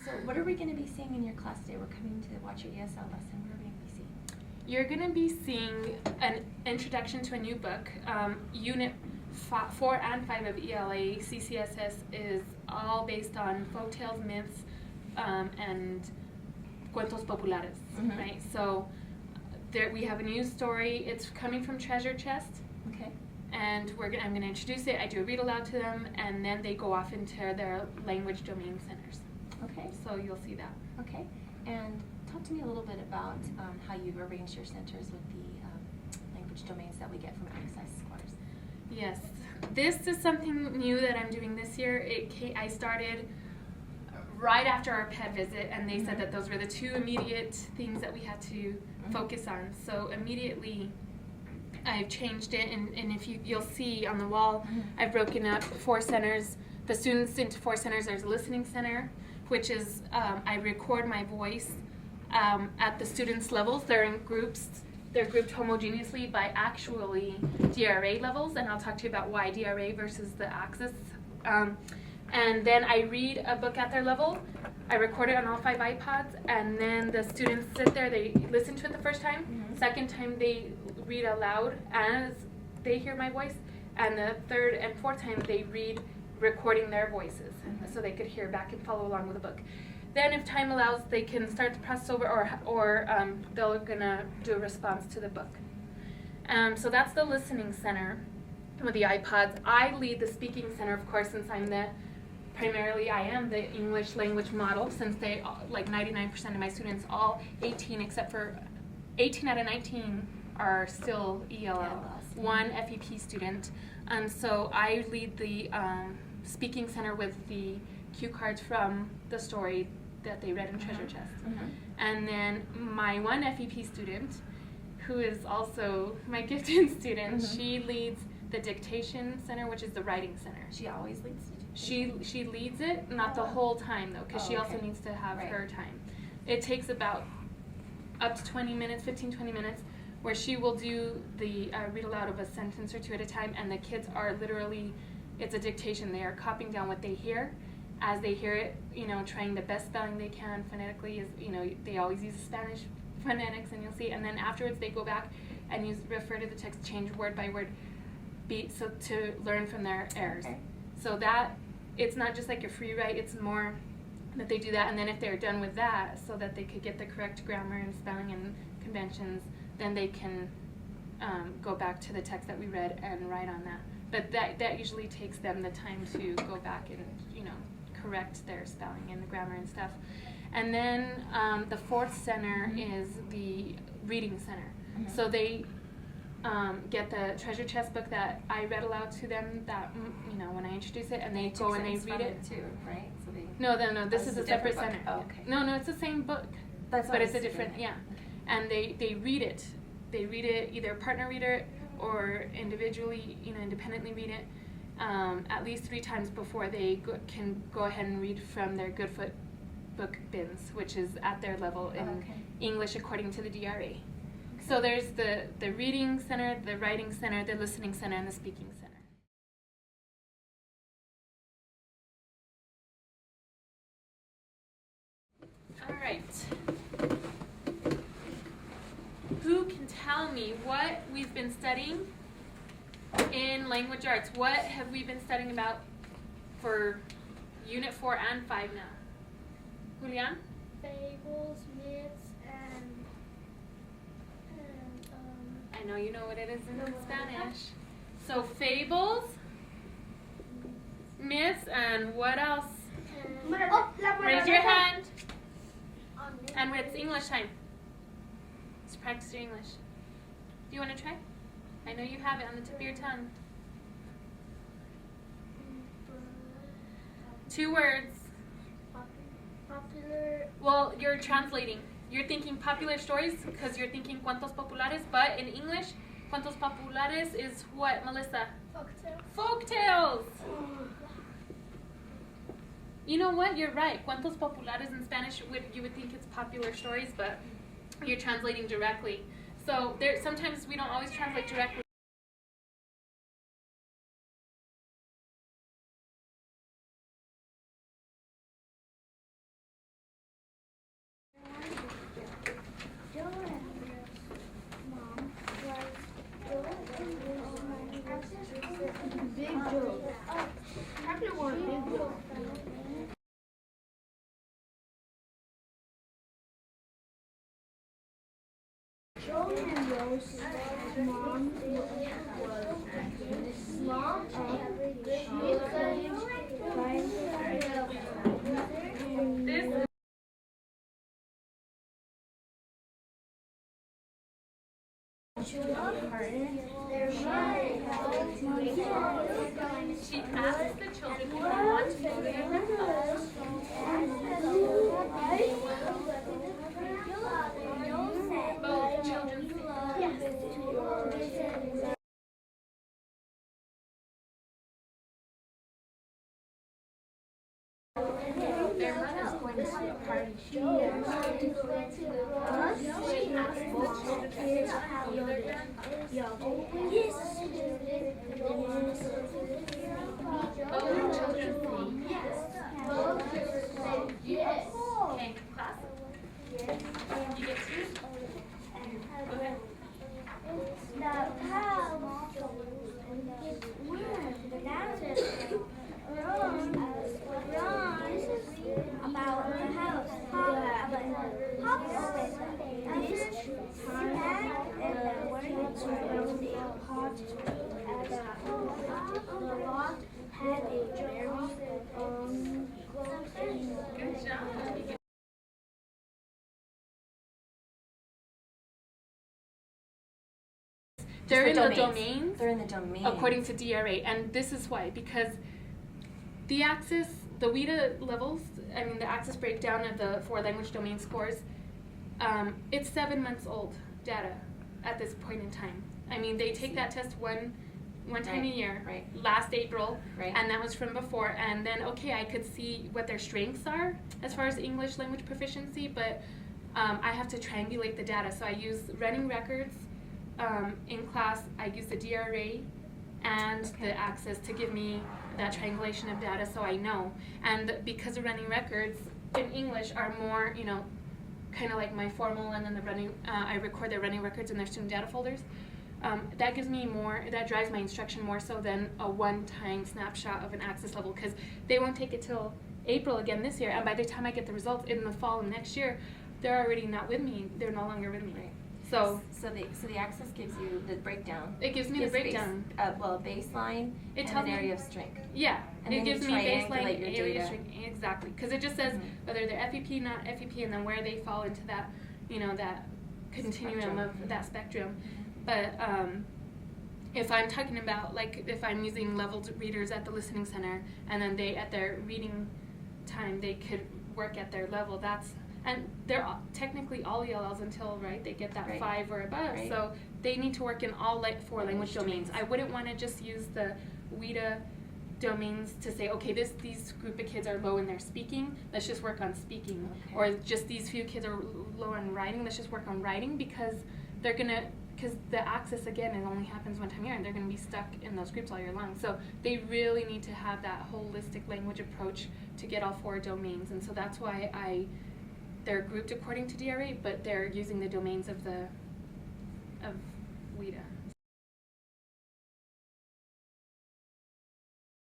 So what are we going to be seeing in your class today? We're coming to watch your ESL lesson. What are we going to be seeing? You're going to be seeing an introduction to a new book. Unit 4 and 5 of ELA CCSS is all based on folktales, myths, and cuentos populares, right? So there we have a new story. It's coming from Treasure Chest. Okay. And I'm going to introduce it. I do a read aloud to them, and then they go off into their language domain centers. Okay. So you'll see that. Okay. And talk to me a little bit about how you've arranged your centers with the language domains that we get from Access Scholars. Yes. This is something new that I'm doing this year. I started right after our pet visit, and they said that those were the two immediate things that we had to focus on. So immediately I've changed it, and if you'll see on the wall, I've broken up 4 centers, the students into 4 centers. There's a listening center, which is I record my voice at the students' levels. They're in groups. They're grouped homogeneously by actually DRA levels, and I'll talk to you about why DRA versus the Access. And then I read a book at their level. I record it on all 5 iPods, and then the students sit there. They listen to it the first time. Second time, they read aloud as they hear my voice, and the third and fourth time, they read recording their voices, so they could hear back and follow along with the book. Then, if time allows, they can start to process over, or they're gonna do a response to the book. So that's the listening center with the iPods. I lead the speaking center, of course, since I am the English language model, since they, like 99% of my students, all 18 except for 18 out of 19 are still ELL, 1 FEP student. So I lead the speaking center with the cue cards from the story that they read in Treasure Chest. And then my 1 FEP student, who is also my gifted student, she leads the dictation center, which is the writing center. She always leads the She leads it, not the whole time though, because she also needs to have her time. It takes about up to 20 minutes, 15-20 minutes, where she will do the read aloud of a sentence or 2 at a time, and the kids are literally, it's a dictation. They are copying down what they hear as they hear it, trying the best spelling they can phonetically. They always use Spanish phonetics, and you'll see. And then afterwards they go back and refer to the text, change word by word, so to learn from their errors. So that, it's not just like a free write, it's more that they do that, and then if they're done with that, so that they could get the correct grammar and spelling and conventions, then they can go back to the text that we read and write on that. But that usually takes them the time to go back and correct their spelling and the grammar and stuff. And then the 4th center is the reading center. So they get the Treasure Chest book that I read aloud to them, that when I introduce it, and they go and they read it too, right? So no, this is a separate center. Oh, okay. No, it's the same book, but it's a different, and they read it. They read it, either partner read it or individually, independently read it at least 3 times before they can go ahead and read from their Goodfoot book bins, which is at their level in English according to the DRA. So there's the reading center, the writing center, the listening center, and the speaking center. All right. Who can tell me what we've been studying in language arts? What have we been studying about for Unit 4 and 5 now? Julian? Fables, myths, and I know you know what it is in Spanish. So fables, myths, and what else? Raise your hand. And it's English time. Let's practice your English. Do you want to try? I know you have it on the tip of your tongue. 2 words. Popular. Well, you're translating. You're thinking popular stories because you're thinking cuentos populares, but in English, cuentos populares is what, Melissa? Folktales. You know what? You're right. Cuentos populares in Spanish, you would think it's popular stories, but you're translating directly. So sometimes we don't always translate directly. Probably one big one. Joe and Rose's mom This she asks the children if they want to go there. Both children. Their mother's going to a party. She asks the children if they're done. Both children say yes. Both children say yes. Okay, class. You get two. Go ahead. About the house. Had a very Good job. They're in the domains. They're in the domain. According to DRA, and this is why, because the Access, the WIDA levels, I mean the Access breakdown of the 4 language domain scores, it's 7 months old data at this point in time. I mean, they take that test one time a year, last April, and that was from before, and then okay, I could see what their strengths are as far as English language proficiency, but I have to triangulate the data, so I use running records. In class, I use the DRA and the Access to give me that triangulation of data so I know. And because the running records in English are more, you know, kind of like my formal, and then the running, I record their running records in their student data folders. That gives me more, that drives my instruction more so than a one-time snapshot of an Access level, because they won't take it till April again this year, and by the time I get the results in the fall of next year, they're already not with me, they're no longer with me. So the Access gives you the breakdown. It gives me the breakdown. Well, baseline it and an area of strength. Yeah, and it gives me baseline your area data. of strength. Exactly, because it just says whether they're FEP, not FEP, and then where they fall into that, you know, that continuum of that spectrum. But if I'm talking about, like, if I'm using leveled readers at the listening center, and then they, at their reading time, they could work at their level, and they're technically all ELLs until, they get that 5 or above, so they need to work in all 4 language domains. I wouldn't want to just use the WIDA domains to say, okay, these group of kids are low in their speaking, let's just work on speaking, or just these few kids are low on writing, let's just work on writing, because the Access, again, it only happens one time a year, and they're going to be stuck in those groups all year long. So they really need to have that holistic language approach to get all 4 domains, and so that's why they're grouped according to DRA, but they're using the domains of WIDA.